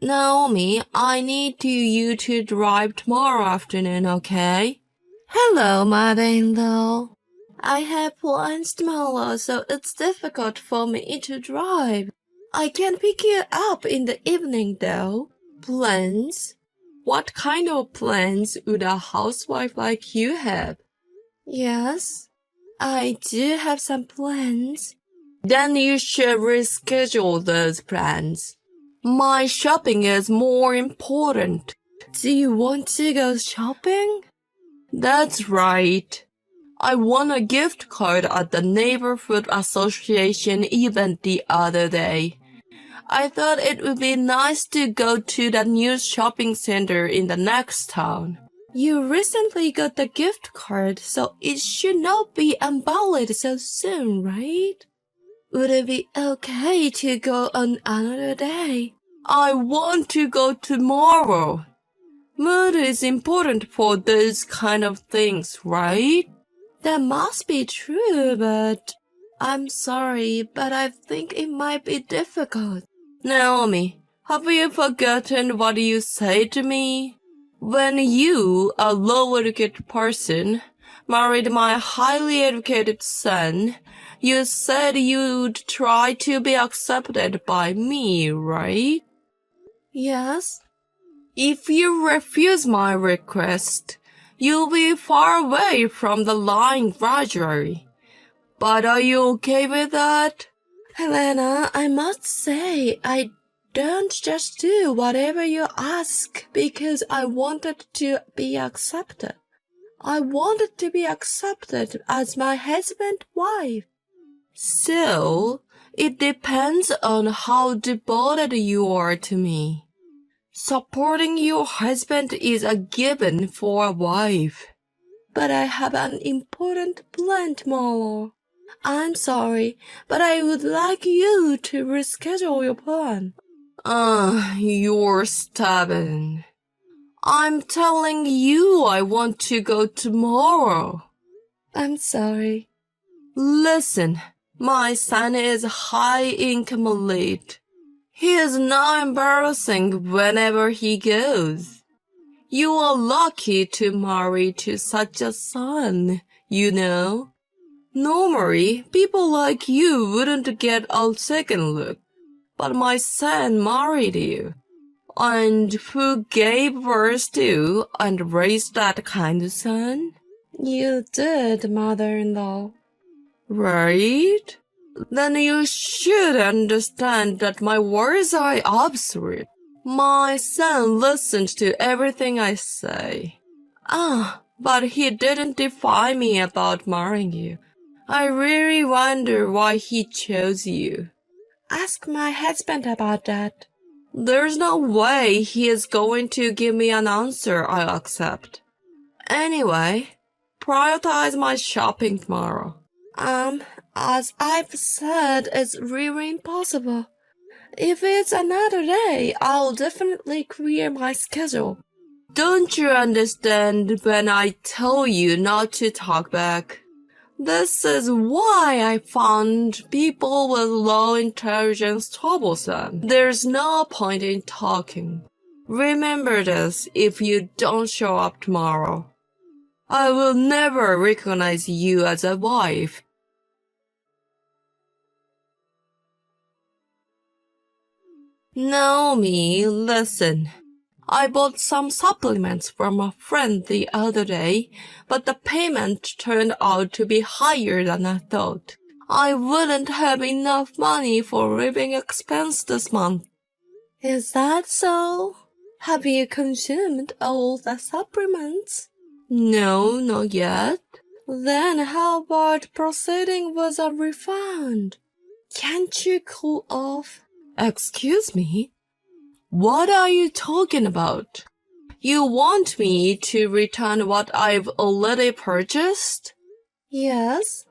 Naomi, I need you to drive tomorrow afternoon, okay? Hello, mother-in-law. I have plans tomorrow, so it's difficult for me to drive. I can pick you up in the evening, though. Plans? What kind of plans would a housewife like you have? Yes, I do have some plans. Then you should reschedule those plans. My shopping is more important. Do you want to go shopping? That's right. I won a gift card at the Neighborhood Association event the other day. I thought it would be nice to go to the new shopping center in the next town. You recently got the gift card, so it should not be invalid so soon, right? Would it be okay to go on another day? I want to go tomorrow. Mood is important for those kind of things, right? That must be true, but I'm sorry, but I think it might be difficult. Naomi, have you forgotten what you said to me? When you, a low-educated person, married my highly educated son, you said you'd try to be accepted by me, right? Yes. If you refuse my request, you'll be far away from the line gradually. But are you okay with that? Helena, I must say, I don't just do whatever you ask because I wanted to be accepted. I wanted to be accepted as my husband's wife. So, it depends on how devoted you are to me. Supporting your husband is a given for a wife. But I have an important plan tomorrow. I'm sorry, but I would like you to reschedule your plan. You're stubborn. I'm telling you I want to go tomorrow. I'm sorry. Listen, my son is high income elite. He is not embarrassing whenever he goes. You are lucky to marry to such a son, you know. Normally, people like you wouldn't get a second look. But my son married you. And who gave birth to and raised that kind of son? You did, mother-in-law. Right? Then you should understand that my words are absurd. My son listened to everything I say. But he didn't defy me about marrying you. I really wonder why he chose you. Ask my husband about that. There's no way he is going to give me an answer I'll accept. Anyway, prioritize my shopping tomorrow. As I've said, it's really impossible. If it's another day, I'll definitely clear my schedule. Don't you understand when I tell you not to talk back? This is why I found people with low intelligence troublesome. There's no point in talking. Remember this if you don't show up tomorrow. I will never recognize you as a wife. Naomi, listen. I bought some supplements from a friend the other day, but the payment turned out to be higher than I thought. I wouldn't have enough money for living expense this month. Is that so? Have you consumed all the supplements? No, not yet. Then how about proceeding with a refund? Can't you cool off? Excuse me? What are you talking about? You want me to return what I've already purchased? Yes,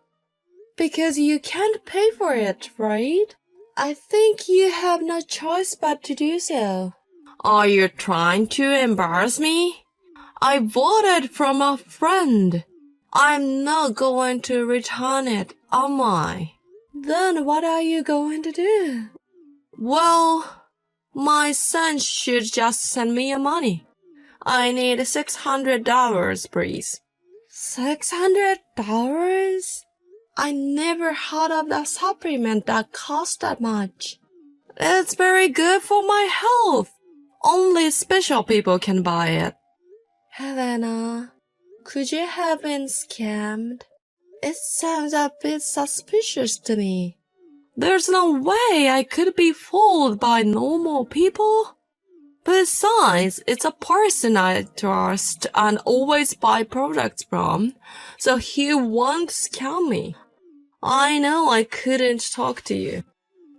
because you can't pay for it, right? I think you have no choice but to do so. Are you trying to embarrass me? I bought it from a friend. I'm not going to return it, am I? Then what are you going to do? Well, My son should just send me money. I need $600, please. $600? I never heard of that supplement that costs that much. It's very good for my health. Only special people can buy it. Helena, could you have been scammed? It sounds a bit suspicious to me. There's no way I could be fooled by normal people. Besides, it's a person I trust and always buy products from, so he won't scam me. I know I couldn't talk to you.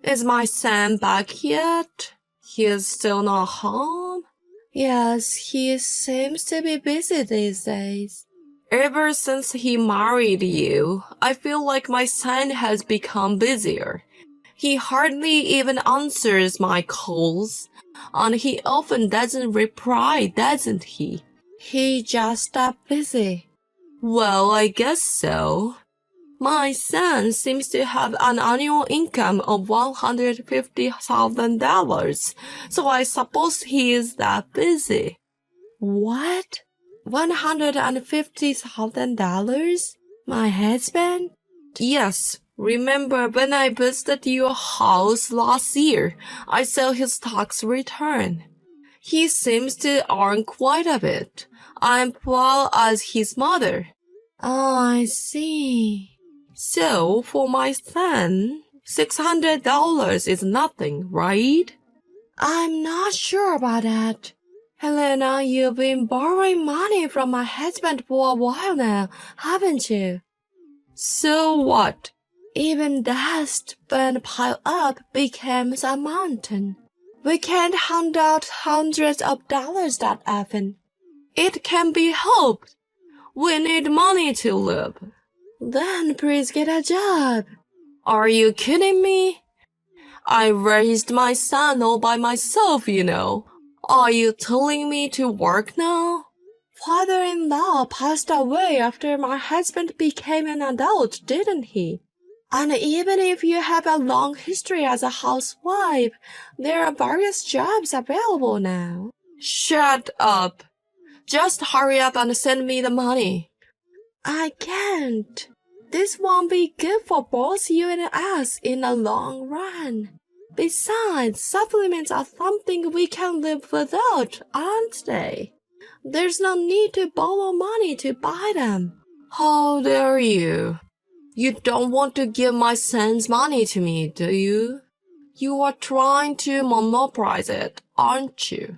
Is my son back yet? He is still not home? Yes, he seems to be busy these days. Ever since he married you, I feel like my son has become busier. He hardly even answers my calls, and he often doesn't reply, doesn't he? He just that busy. Well, I guess so. My son seems to have an annual income of $150,000, so I suppose he is that busy. What? $150,000? My husband? Yes. Remember when I visited your house last year, I saw his tax return. He seems to earn quite a bit. I'm proud as his mother. Oh, I see. So, for my son, $600 is nothing, right? I'm not sure about that. Helena, you've been borrowing money from my husband for a while now, haven't you? So what? Even dust when piled up becomes a mountain. We can't hand out hundreds of dollars that often. It can be helped. We need money to live. Then please get a job. Are you kidding me? I raised my son all by myself, you know. Are you telling me to work now? Father-in-law passed away after my husband became an adult, didn't he? And even if you have a long history as a housewife, there are various jobs available now. Shut up. Just hurry up and send me the money. I can't. This won't be good for both you and us in the long run. Besides, supplements are something we can live without, aren't they? There's no need to borrow money to buy them. How dare you? You don't want to give my son's money to me, do you? You are trying to monopolize it, aren't you?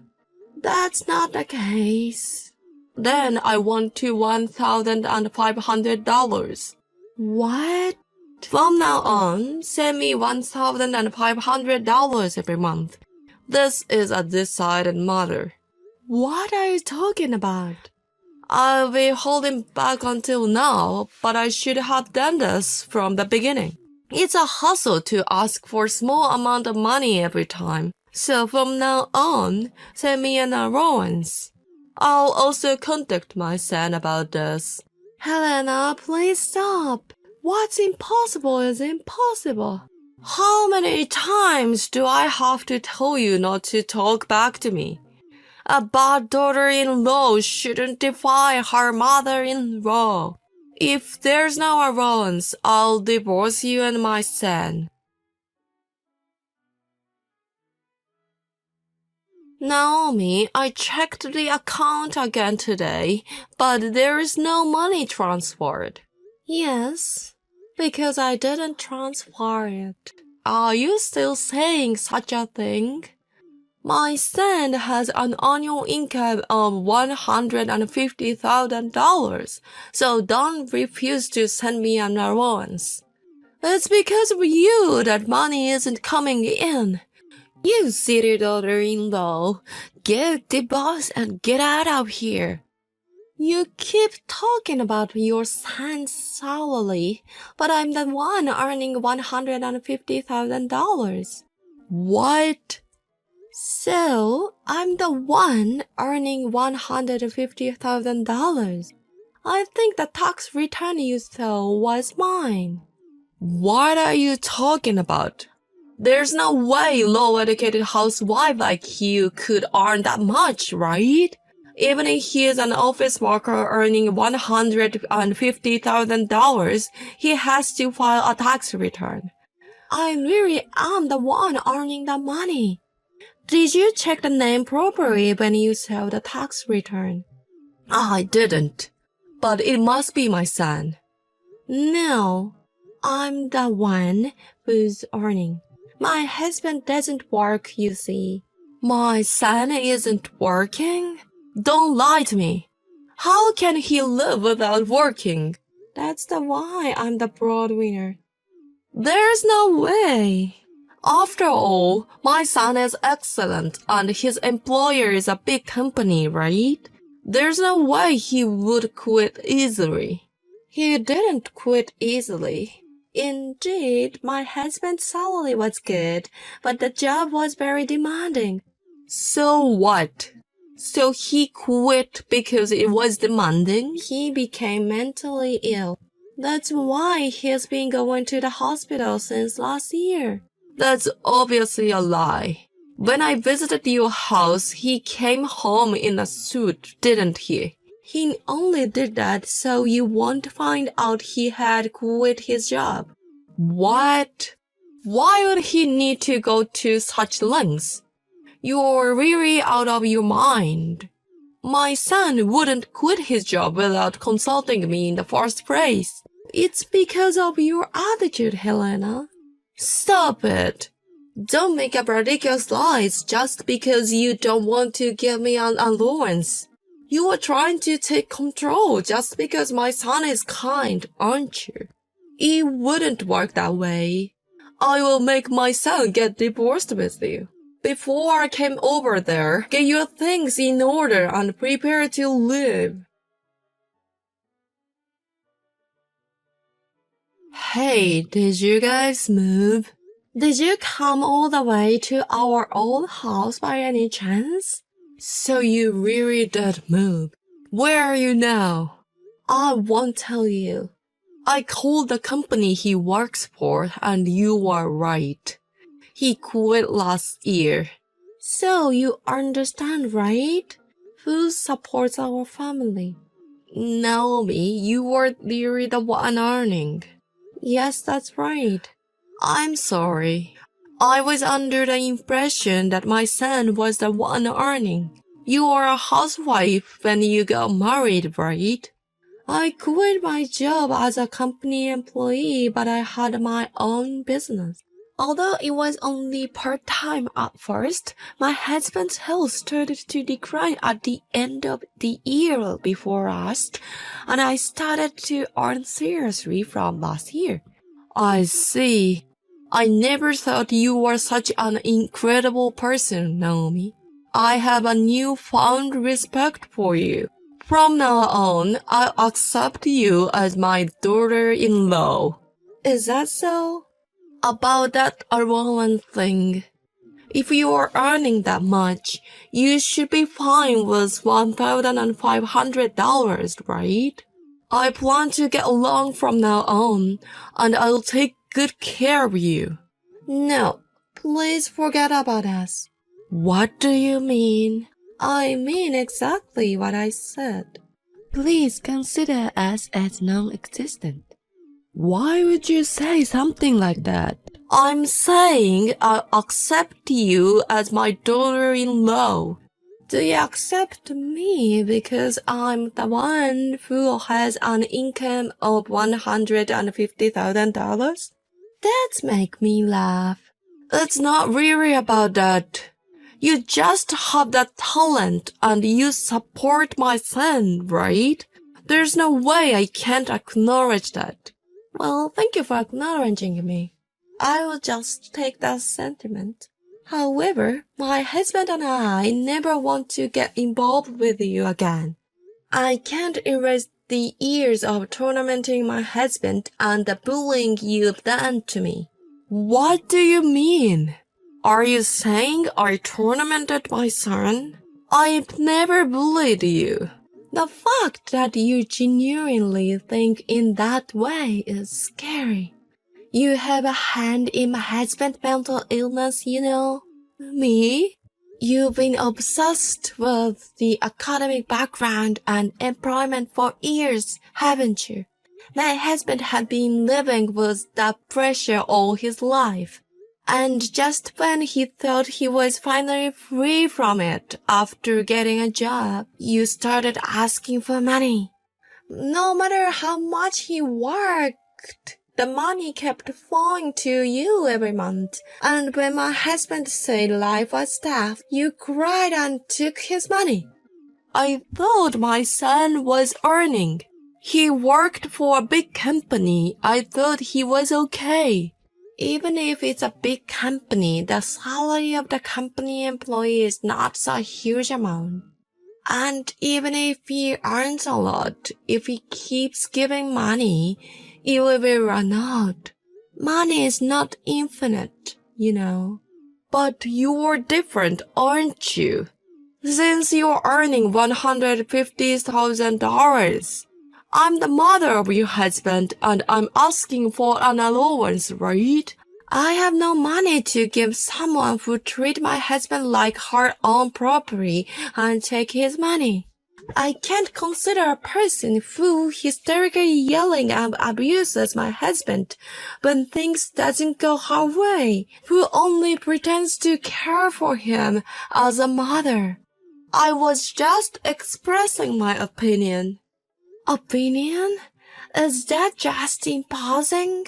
That's not the case. Then I want to $1,500. What? From now on, send me $1,500 every month. This is a decided matter. What are you talking about? I'll be holding back until now, but I should have done this from the beginning. It's a hassle to ask for a small amount of money every time. So from now on, send me an allowance. I'll also contact my son about this. Helena, please stop. What's impossible is impossible. How many times do I have to tell you not to talk back to me? A bad daughter-in-law shouldn't defy her mother-in-law. If there's no allowance, I'll divorce you and my son. Naomi, I checked the account again today, but there is no money transferred. Yes, because I didn't transfer it. Are you still saying such a thing? My son has an annual income of $150,000, so don't refuse to send me an allowance. It's because of you that money isn't coming in. You silly daughter-in-law, get the boss and get out of here. You keep talking about your son's salary, but I'm the one earning $150,000. What? So, I'm the one earning $150,000. I think the tax return you saw was mine. What are you talking about? There's no way low-educated housewife like you could earn that much, right? Even if he is an office worker earning $150,000, he has to file a tax return. I really am the one earning the money. Did you check the name properly when you saw the tax return? I didn't, but it must be my son. No, I'm the one who's earning. My husband doesn't work, you see. My son isn't working? Don't lie to me. How can he live without working? That's the why I'm the breadwinner. There's no way. After all, my son is excellent and his employer is a big company, right? There's no way he would quit easily. He didn't quit easily. Indeed, my husband's salary was good, but the job was very demanding. So what? So he quit because it was demanding? He became mentally ill. That's why he's been going to the hospital since last year. That's obviously a lie. When I visited your house, he came home in a suit, didn't he? He only did that so you won't find out he had quit his job. What? Why would he need to go to such lengths? You're really out of your mind. My son wouldn't quit his job without consulting me in the first place. It's because of your attitude, Helena. Stop it. Don't make up ridiculous lies just because you don't want to give me an allowance. You are trying to take control just because my son is kind, aren't you? It wouldn't work that way. I will make my son get divorced with you. Before I came over there, get your things in order and prepare to leave. Hey, did you guys move? Did you come all the way to our old house by any chance? So you really did move. Where are you now? I won't tell you. I called the company he works for and you were right. He quit last year. So you understand, right? Who supports our family? Naomi, you were really the one earning. Yes, that's right. I'm sorry. I was under the impression that my son was the one earning. You are a housewife when you got married, right? I quit my job as a company employee, but I had my own business. Although it was only part-time at first, my husband's health started to decline at the end of the year before last, and I started to earn seriously from last year. I see. I never thought you were such an incredible person, Naomi. I have a newfound respect for you. From now on, I accept you as my daughter-in-law. Is that so? About that allowance thing. If you are earning that much, you should be fine with $1,500, right? I plan to get along from now on, and I'll take good care of you. No, please forget about us. What do you mean? I mean exactly what I said. Please consider us as non-existent. Why would you say something like that? I'm saying I accept you as my daughter-in-law. Do you accept me because I'm the one who has an income of $150,000? That makes me laugh. It's not really about that. You just have that talent and you support my son, right? There's no way I can't acknowledge that. Well, thank you for acknowledging me. I will just take that sentiment. However, my husband and I never want to get involved with you again. I can't erase the years of tormenting my husband and the bullying you've done to me. What do you mean? Are you saying I tormented my son? I've never bullied you. The fact that you genuinely think in that way is scary. You have a hand in my husband's mental illness, you know. Me? You've been obsessed with the academic background and employment for years, haven't you? My husband had been living with that pressure all his life. And just when he thought he was finally free from it after getting a job, you started asking for money. No matter how much he worked, the money kept flowing to you every month. And when my husband said life was tough, you cried and took his money. I thought my son was earning. He worked for a big company. I thought he was okay. Even if it's a big company, the salary of the company employee is not a huge amount. And even if he earns a lot, if he keeps giving money, it will be run out. Money is not infinite, you know. But you're different, aren't you? Since you're earning $150,000. I'm the mother of your husband and I'm asking for an allowance, right? I have no money to give someone who treats my husband like her own property and take his money. I can't consider a person who hysterically yelling and abuses my husband when things doesn't go her way, who only pretends to care for him as a mother. I was just expressing my opinion. Opinion? Is that just imposing?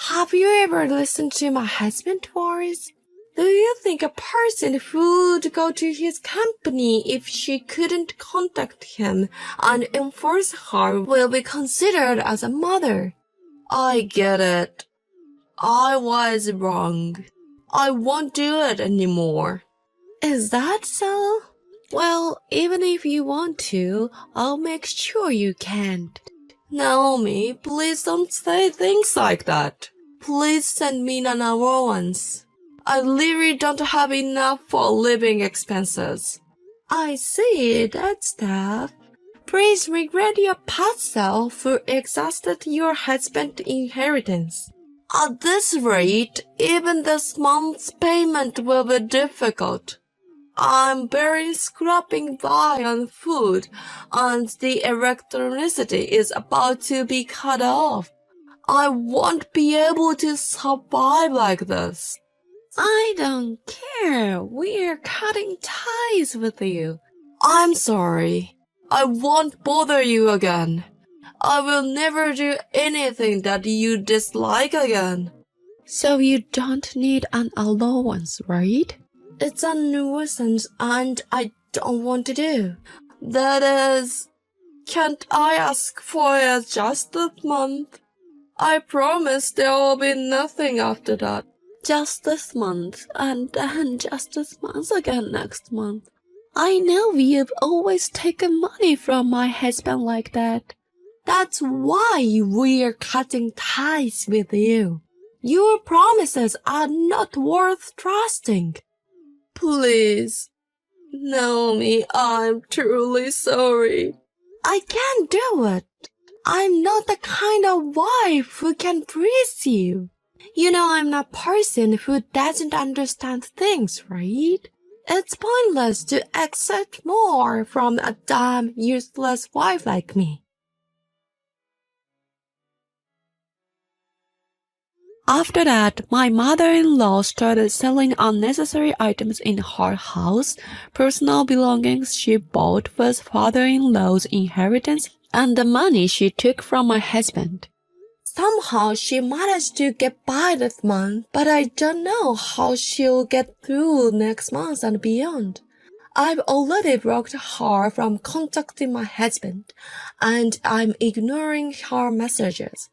Have you ever listened to my husband's voice? Do you think a person would go to his company if she couldn't contact him and enforce her will be considered as a mother? I get it. I was wrong. I won't do it anymore. Is that so? Well, even if you want to, I'll make sure you can't. Naomi, please don't say things like that. Please send me an allowance. I really don't have enough for living expenses. I see, that's tough. Please regret your past self who exhausted your husband's inheritance. At this rate, even this month's payment will be difficult. I'm barely scraping by on food, and the electricity is about to be cut off. I won't be able to survive like this. I don't care. We're cutting ties with you. I'm sorry. I won't bother you again. I will never do anything that you dislike again. So you don't need an allowance, right? It's a nuisance and I don't want to do. That is, can't I ask for it just this month? I promise there will be nothing after that. Just this month and then just this month again next month. I know you've always taken money from my husband like that. That's why we're cutting ties with you. Your promises are not worth trusting. Please, Naomi, I'm truly sorry. I can't do it. I'm not the kind of wife who can please you. You know I'm not a person who doesn't understand things, right? It's pointless to accept more from a dumb, useless wife like me. After that, my mother-in-law started selling unnecessary items in her house, personal belongings she bought with father-in-law's inheritance, and the money she took from my husband. Somehow she managed to get by this month, but I don't know how she'll get through next month and beyond. I've already blocked her from contacting my husband, and I'm ignoring her messages.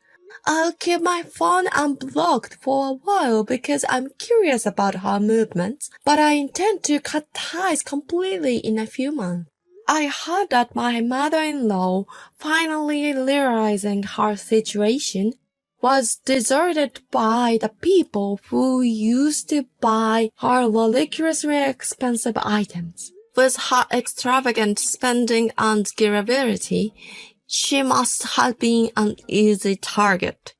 I'll keep my phone unblocked for a while because I'm curious about her movements, but I intend to cut ties completely in a few months. I heard that my mother-in-law, finally realizing her situation, was deserted by the people who used to buy her ridiculously expensive items. With her extravagant spending and garrulity, she must have been an easy target.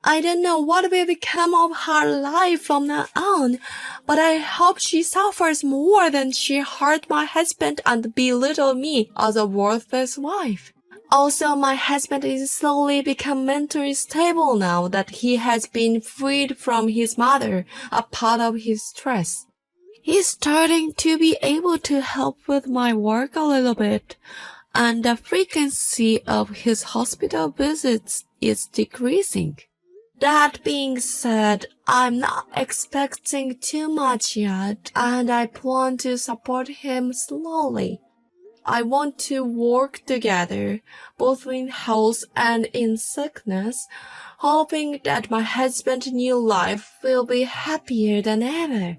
I don't know what will become of her life from now on, but I hope she suffers more than she hurt my husband and belittled me as a worthless wife. Also, my husband is slowly become mentally stable now that he has been freed from his mother, a part of his stress. He's starting to be able to help with my work a little bit, and the frequency of his hospital visits is decreasing. That being said, I'm not expecting too much yet, and I plan to support him slowly. I want to work together, both in health and in sickness, hoping that my husband's new life will be happier than ever.